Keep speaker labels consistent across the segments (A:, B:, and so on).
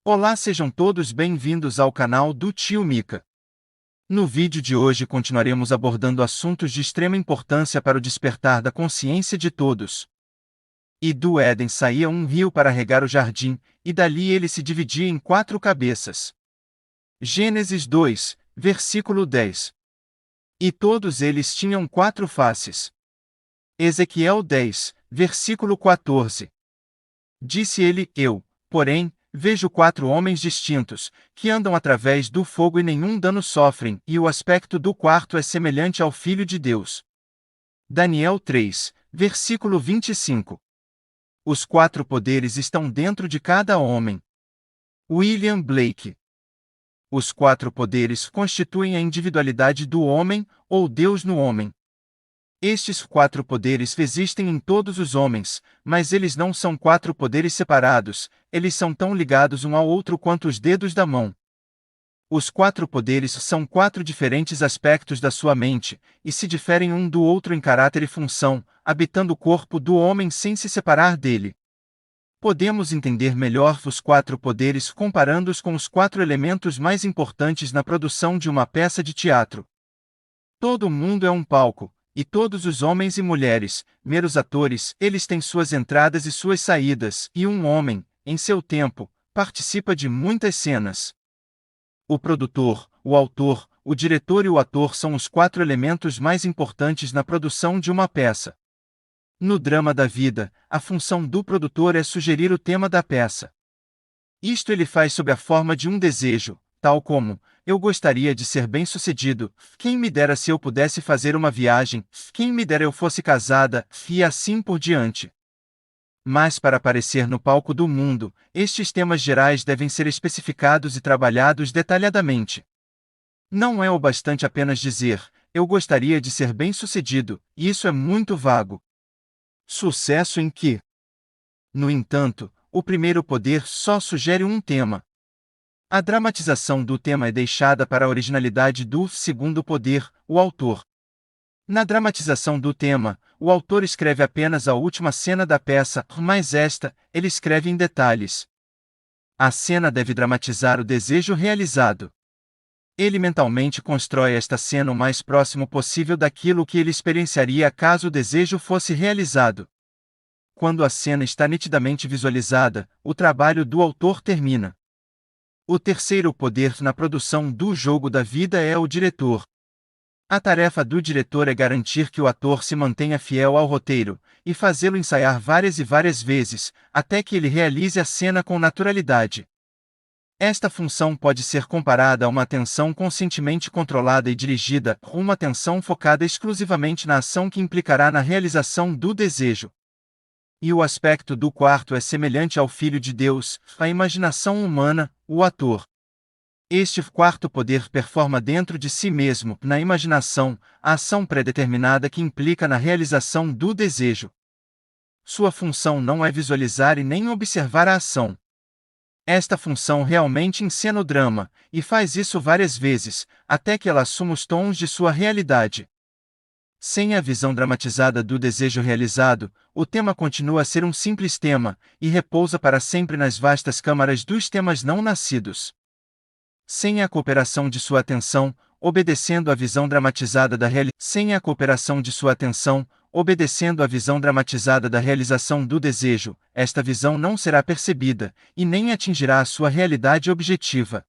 A: Olá, sejam todos bem-vindos ao canal do Tio Mika. No vídeo de hoje continuaremos abordando assuntos de extrema importância para o despertar da consciência de todos. E do Éden saía um rio para regar o jardim, e dali ele se dividia em 4 cabeças. Gênesis 2, versículo 10. E todos eles tinham 4 faces. Ezequiel 10, versículo 14. Disse ele, porém, vejo 4 homens distintos, que andam através do fogo e nenhum dano sofrem, e o aspecto do quarto é semelhante ao Filho de Deus. Daniel 3, versículo 25. Os 4 poderes estão dentro de cada homem. William Blake. Os 4 poderes constituem a individualidade do homem, ou Deus no homem. Estes 4 poderes existem em todos os homens, mas eles não são 4 poderes separados, eles são tão ligados um ao outro quanto os dedos da mão. Os 4 poderes são 4 diferentes aspectos da sua mente, e se diferem um do outro em caráter e função, habitando o corpo do homem sem se separar dele. Podemos entender melhor os 4 poderes comparando-os com os 4 elementos mais importantes na produção de uma peça de teatro. Todo mundo é um palco. E todos os homens e mulheres, meros atores, eles têm suas entradas e suas saídas, e um homem, em seu tempo, participa de muitas cenas. O produtor, o autor, o diretor e o ator são os 4 elementos mais importantes na produção de uma peça. No drama da vida, a função do produtor é sugerir o tema da peça. Isto ele faz sob a forma de um desejo, tal como: eu gostaria de ser bem-sucedido, quem me dera se eu pudesse fazer uma viagem, quem me dera eu fosse casada, e assim por diante. Mas para aparecer no palco do mundo, estes temas gerais devem ser especificados e trabalhados detalhadamente. Não é o bastante apenas dizer, eu gostaria de ser bem-sucedido, isso é muito vago. Sucesso em quê? No entanto, o primeiro poder só sugere um tema. A dramatização do tema é deixada para a originalidade do segundo poder, o autor. Na dramatização do tema, o autor escreve apenas a última cena da peça, mas ele escreve em detalhes. A cena deve dramatizar o desejo realizado. Ele mentalmente constrói esta cena o mais próximo possível daquilo que ele experienciaria caso o desejo fosse realizado. Quando a cena está nitidamente visualizada, o trabalho do autor termina. O terceiro poder na produção do jogo da vida é o diretor. A tarefa do diretor é garantir que o ator se mantenha fiel ao roteiro, e fazê-lo ensaiar várias e várias vezes, até que ele realize a cena com naturalidade. Esta função pode ser comparada a uma atenção conscientemente controlada e dirigida, ou uma atenção focada exclusivamente na ação que implicará na realização do desejo. E o aspecto do quarto é semelhante ao Filho de Deus, a imaginação humana, o ator. Este 4º poder performa dentro de si mesmo, na imaginação, a ação pré-determinada que implica na realização do desejo. Sua função não é visualizar e nem observar a ação. Esta função realmente encena o drama, e faz isso várias vezes, até que ela assuma os tons de sua realidade. Sem a visão dramatizada do desejo realizado, o tema continua a ser um simples tema, e repousa para sempre nas vastas câmaras dos temas não nascidos. Sem a cooperação de sua atenção, obedecendo à visão dramatizada da realização do desejo, esta visão não será percebida, e nem atingirá a sua realidade objetiva.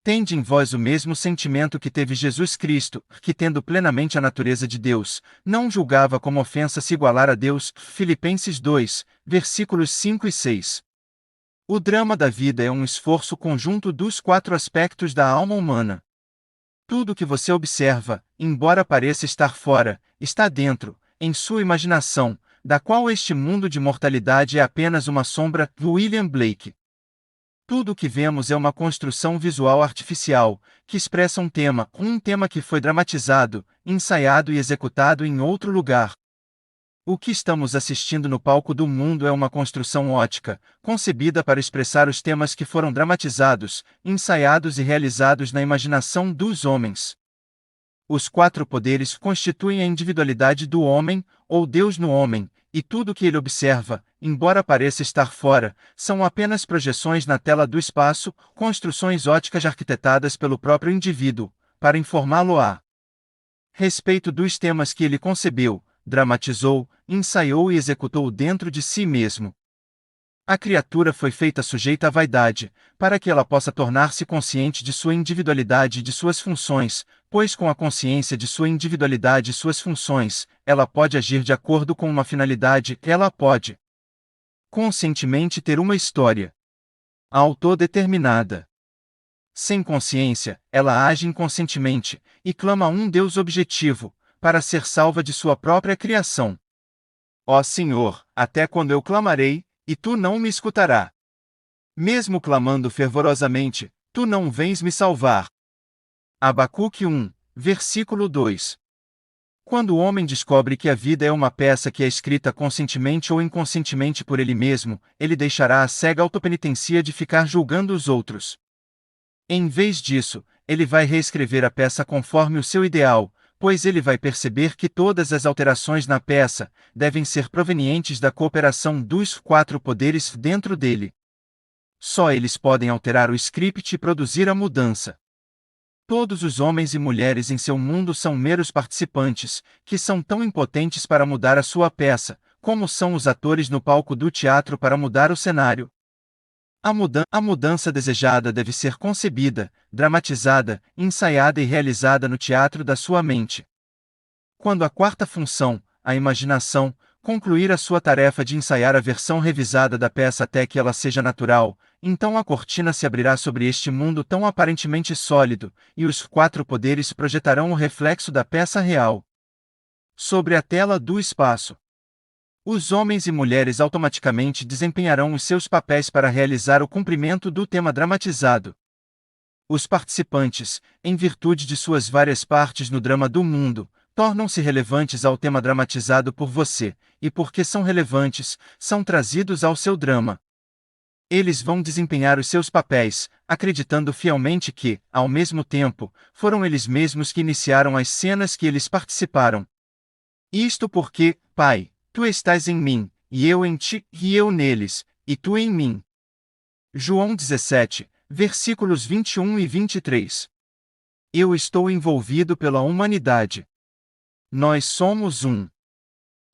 A: Tende em vós o mesmo sentimento que teve Jesus Cristo, que tendo plenamente a natureza de Deus, não julgava como ofensa se igualar a Deus. Filipenses 2, versículos 5 e 6. O drama da vida é um esforço conjunto dos 4 aspectos da alma humana. Tudo que você observa, embora pareça estar fora, está dentro, em sua imaginação, da qual este mundo de mortalidade é apenas uma sombra. William Blake. Tudo o que vemos é uma construção visual artificial, que expressa um tema que foi dramatizado, ensaiado e executado em outro lugar. O que estamos assistindo no palco do mundo é uma construção ótica, concebida para expressar os temas que foram dramatizados, ensaiados e realizados na imaginação dos homens. Os 4 poderes constituem a individualidade do homem, ou Deus no homem, e tudo que ele observa, embora pareça estar fora, são apenas projeções na tela do espaço, construções óticas arquitetadas pelo próprio indivíduo, para informá-lo a respeito dos temas que ele concebeu, dramatizou, ensaiou e executou dentro de si mesmo. A criatura foi feita sujeita à vaidade, para que ela possa tornar-se consciente de sua individualidade e de suas funções, pois com a consciência de sua individualidade e suas funções, ela pode agir de acordo com uma finalidade, ela pode conscientemente ter uma história autodeterminada. Sem consciência, ela age inconscientemente, e clama a um Deus objetivo, para ser salva de sua própria criação. Ó Senhor, até quando eu clamarei, e tu não me escutarás? Mesmo clamando fervorosamente, tu não vens me salvar. Abacuque 1, versículo 2. Quando o homem descobre que a vida é uma peça que é escrita conscientemente ou inconscientemente por ele mesmo, ele deixará a cega autopenitencia de ficar julgando os outros. Em vez disso, ele vai reescrever a peça conforme o seu ideal, pois ele vai perceber que todas as alterações na peça devem ser provenientes da cooperação dos 4 poderes dentro dele. Só eles podem alterar o script e produzir a mudança. Todos os homens e mulheres em seu mundo são meros participantes, que são tão impotentes para mudar a sua peça, como são os atores no palco do teatro para mudar o cenário. A mudança desejada deve ser concebida, dramatizada, ensaiada e realizada no teatro da sua mente. Quando a quarta função, a imaginação, concluir a sua tarefa de ensaiar a versão revisada da peça até que ela seja natural, então a cortina se abrirá sobre este mundo tão aparentemente sólido, e os 4 poderes projetarão o reflexo da peça real sobre a tela do espaço. Os homens e mulheres automaticamente desempenharão os seus papéis para realizar o cumprimento do tema dramatizado. Os participantes, em virtude de suas várias partes no drama do mundo, tornam-se relevantes ao tema dramatizado por você, e porque são relevantes, são trazidos ao seu drama. Eles vão desempenhar os seus papéis, acreditando fielmente que, ao mesmo tempo, foram eles mesmos que iniciaram as cenas que eles participaram. Isto porque, Pai, tu estás em mim, e eu em ti, e eu neles, e tu em mim. João 17, versículos 21 e 23. Eu estou envolvido pela humanidade. Nós somos um.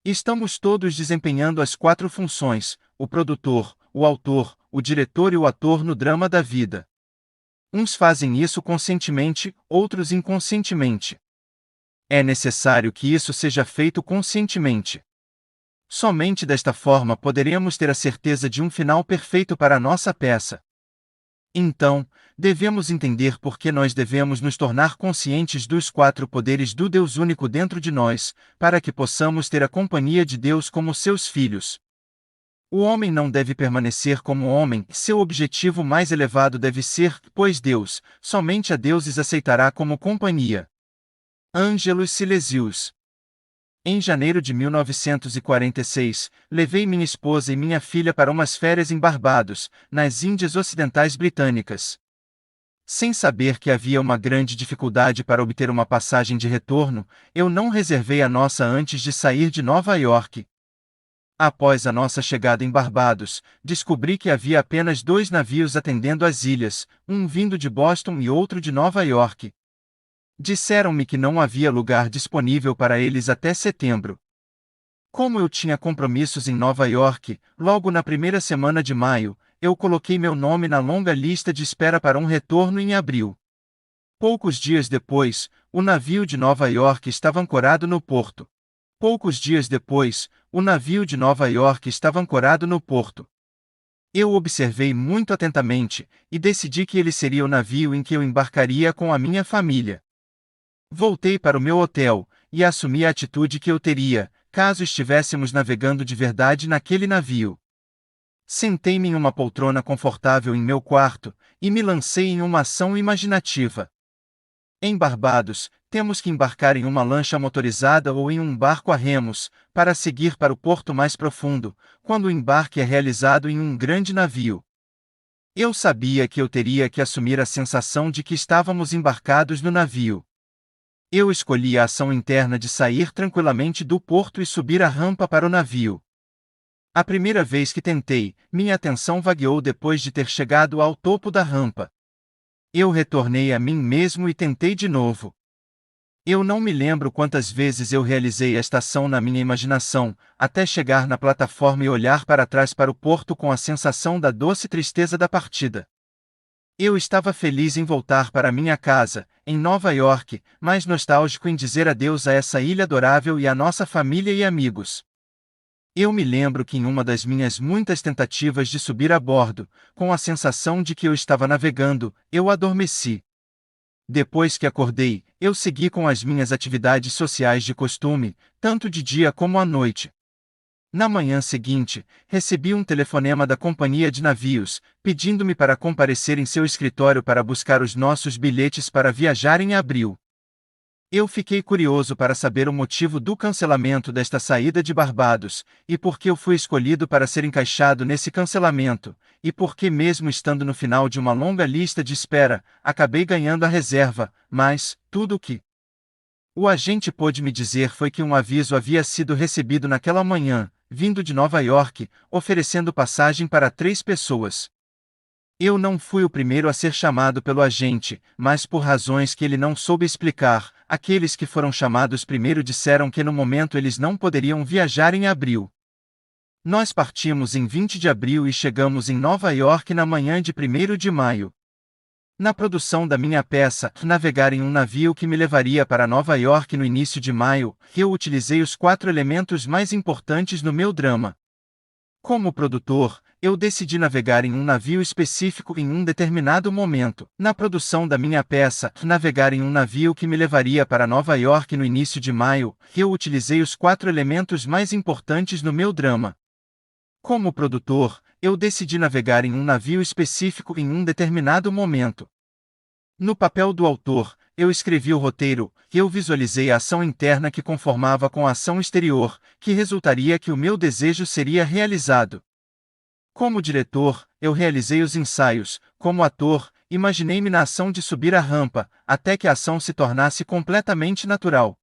A: Estamos todos desempenhando as 4 funções, o produtor, o autor, o diretor e o ator no drama da vida. Uns fazem isso conscientemente, outros inconscientemente. É necessário que isso seja feito conscientemente. Somente desta forma poderemos ter a certeza de um final perfeito para a nossa peça. Então, devemos entender por que nós devemos nos tornar conscientes dos 4 poderes do Deus único dentro de nós, para que possamos ter a companhia de Deus como seus filhos. O homem não deve permanecer como homem, seu objetivo mais elevado deve ser, pois Deus, somente a deuses aceitará como companhia. Ângelos Silesius. Em janeiro de 1946, levei minha esposa e minha filha para umas férias em Barbados, nas Índias Ocidentais Britânicas. Sem saber que havia uma grande dificuldade para obter uma passagem de retorno, eu não reservei a nossa antes de sair de Nova York. Após a nossa chegada em Barbados, descobri que havia apenas 2 navios atendendo às ilhas, um vindo de Boston e outro de Nova York. Disseram-me que não havia lugar disponível para eles até setembro. Como eu tinha compromissos em Nova York, logo na primeira semana de maio, eu coloquei meu nome na longa lista de espera para um retorno em abril. Poucos dias depois, o navio de Nova York estava ancorado no porto. Poucos dias depois, o navio de Nova York estava ancorado no porto. Eu observei muito atentamente, e decidi que ele seria o navio em que eu embarcaria com a minha família. Voltei para o meu hotel, e assumi a atitude que eu teria, caso estivéssemos navegando de verdade naquele navio. Sentei-me em uma poltrona confortável em meu quarto, e me lancei em uma ação imaginativa. Em Barbados, temos que embarcar em uma lancha motorizada ou em um barco a remos, para seguir para o porto mais profundo, quando o embarque é realizado em um grande navio. Eu sabia que eu teria que assumir a sensação de que estávamos embarcados no navio. Eu escolhi a ação interna de sair tranquilamente do porto e subir a rampa para o navio. A primeira vez que tentei, minha atenção vagueou depois de ter chegado ao topo da rampa. Eu retornei a mim mesmo e tentei de novo. Eu não me lembro quantas vezes eu realizei esta ação na minha imaginação, até chegar na plataforma e olhar para trás para o porto com a sensação da doce tristeza da partida. Eu estava feliz em voltar para minha casa, em Nova York, mas nostálgico em dizer adeus a essa ilha adorável e à nossa família e amigos. Eu me lembro que em uma das minhas muitas tentativas de subir a bordo, com a sensação de que eu estava navegando, eu adormeci. Depois que acordei, eu segui com as minhas atividades sociais de costume, tanto de dia como à noite. Na manhã seguinte, recebi um telefonema da companhia de navios, pedindo-me para comparecer em seu escritório para buscar os nossos bilhetes para viajar em abril. Eu fiquei curioso para saber o motivo do cancelamento desta saída de Barbados, e por que eu fui escolhido para ser encaixado nesse cancelamento, e por que mesmo estando no final de uma longa lista de espera, acabei ganhando a reserva, mas, tudo o que o agente pôde me dizer foi que um aviso havia sido recebido naquela manhã, vindo de Nova York, oferecendo passagem para 3 pessoas. Eu não fui o primeiro a ser chamado pelo agente, mas por razões que ele não soube explicar, aqueles que foram chamados primeiro disseram que no momento eles não poderiam viajar em abril. Nós partimos em 20 de abril e chegamos em Nova York na manhã de 1º de maio. Na produção da minha peça, Navegar em um Navio que me levaria para Nova York no início de maio, eu utilizei os 4 elementos mais importantes no meu drama. Como produtor, eu decidi navegar em um navio específico em um determinado momento. Na produção da minha peça, Navegar em um Navio que me levaria para Nova York no início de maio, eu utilizei os 4 elementos mais importantes no meu drama. Como produtor, eu decidi navegar em um navio específico em um determinado momento. No papel do autor, eu escrevi o roteiro, eu visualizei a ação interna que conformava com a ação exterior, que resultaria que o meu desejo seria realizado. Como diretor, eu realizei os ensaios, como ator, imaginei-me na ação de subir a rampa, até que a ação se tornasse completamente natural.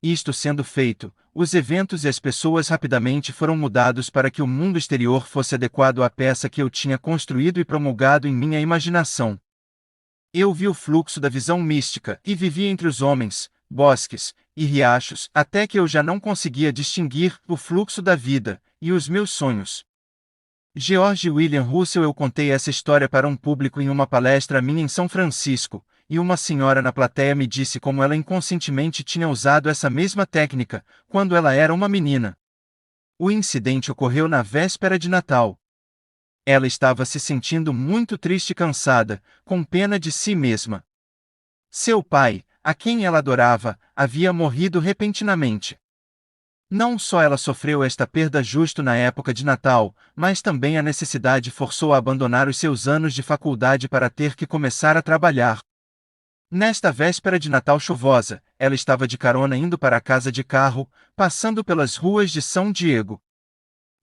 A: Isto sendo feito, os eventos e as pessoas rapidamente foram mudados para que o mundo exterior fosse adequado à peça que eu tinha construído e promulgado em minha imaginação. Eu vi o fluxo da visão mística e vivi entre os homens, bosques e riachos, até que eu já não conseguia distinguir o fluxo da vida e os meus sonhos. George William Russell. Eu contei essa história para um público em uma palestra minha em São Francisco, e uma senhora na plateia me disse como ela inconscientemente tinha usado essa mesma técnica, quando ela era uma menina. O incidente ocorreu na véspera de Natal. Ela estava se sentindo muito triste e cansada, com pena de si mesma. Seu pai, a quem ela adorava, havia morrido repentinamente. Não só ela sofreu esta perda justo na época de Natal, mas também a necessidade forçou a abandonar os seus anos de faculdade para ter que começar a trabalhar. Nesta véspera de Natal chuvosa, ela estava de carona indo para a casa de carro, passando pelas ruas de São Diego.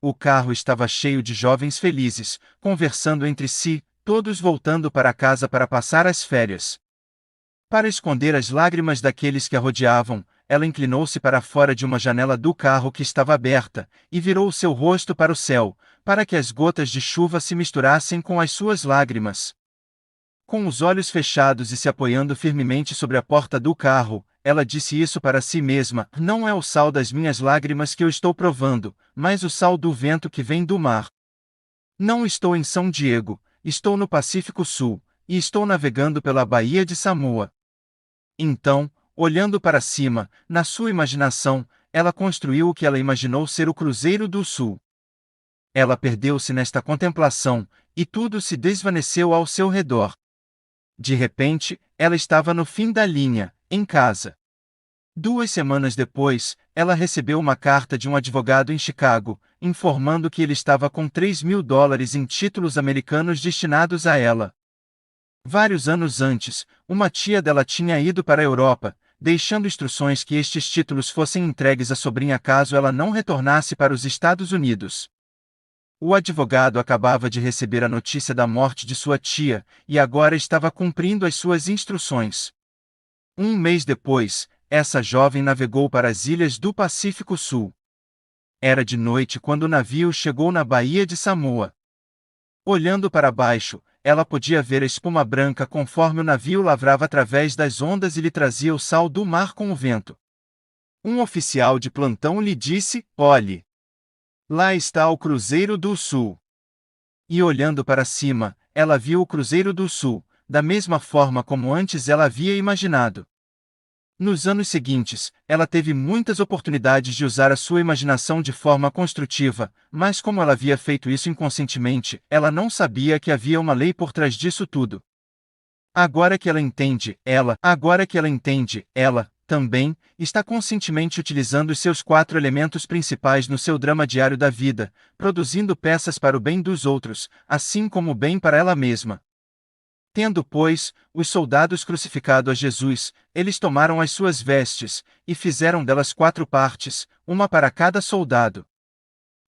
A: O carro estava cheio de jovens felizes, conversando entre si, todos voltando para casa para passar as férias. Para esconder as lágrimas daqueles que a rodeavam, ela inclinou-se para fora de uma janela do carro que estava aberta, e virou seu rosto para o céu, para que as gotas de chuva se misturassem com as suas lágrimas. Com os olhos fechados e se apoiando firmemente sobre a porta do carro, ela disse isso para si mesma: não é o sal das minhas lágrimas que eu estou provando, mas o sal do vento que vem do mar. Não estou em São Diego, estou no Pacífico Sul, e estou navegando pela Baía de Samoa. Então, olhando para cima, na sua imaginação, ela construiu o que ela imaginou ser o Cruzeiro do Sul. Ela perdeu-se nesta contemplação, e tudo se desvaneceu ao seu redor. De repente, ela estava no fim da linha, em casa. 2 semanas depois, ela recebeu uma carta de um advogado em Chicago, informando que ele estava com $3.000 em títulos americanos destinados a ela. Vários anos antes, uma tia dela tinha ido para a Europa, deixando instruções que estes títulos fossem entregues à sobrinha caso ela não retornasse para os Estados Unidos. O advogado acabava de receber a notícia da morte de sua tia, e agora estava cumprindo as suas instruções. 1 mês depois, essa jovem navegou para as ilhas do Pacífico Sul. Era de noite quando o navio chegou na Baía de Samoa. Olhando para baixo, ela podia ver a espuma branca conforme o navio lavrava através das ondas e lhe trazia o sal do mar com o vento. Um oficial de plantão lhe disse: "Olhe! Lá está o Cruzeiro do Sul." E olhando para cima, ela viu o Cruzeiro do Sul, da mesma forma como antes ela havia imaginado. Nos anos seguintes, ela teve muitas oportunidades de usar a sua imaginação de forma construtiva, mas como ela havia feito isso inconscientemente, ela não sabia que havia uma lei por trás disso tudo. Agora que ela entende, ela, também, está conscientemente utilizando os seus 4 elementos principais no seu drama diário da vida, produzindo peças para o bem dos outros, assim como o bem para ela mesma. Tendo, pois, os soldados crucificado a Jesus, eles tomaram as suas vestes, e fizeram delas 4 partes, uma para cada soldado.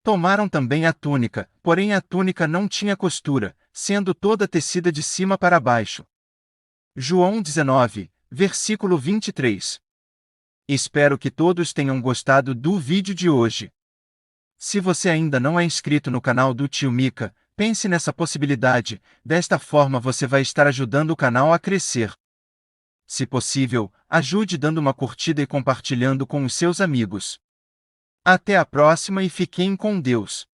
A: Tomaram também a túnica, porém a túnica não tinha costura, sendo toda tecida de cima para baixo. João 19, versículo 23. Espero que todos tenham gostado do vídeo de hoje. Se você ainda não é inscrito no canal do Tio Mika, pense nessa possibilidade, desta forma você vai estar ajudando o canal a crescer. Se possível, ajude dando uma curtida e compartilhando com os seus amigos. Até a próxima e fiquem com Deus.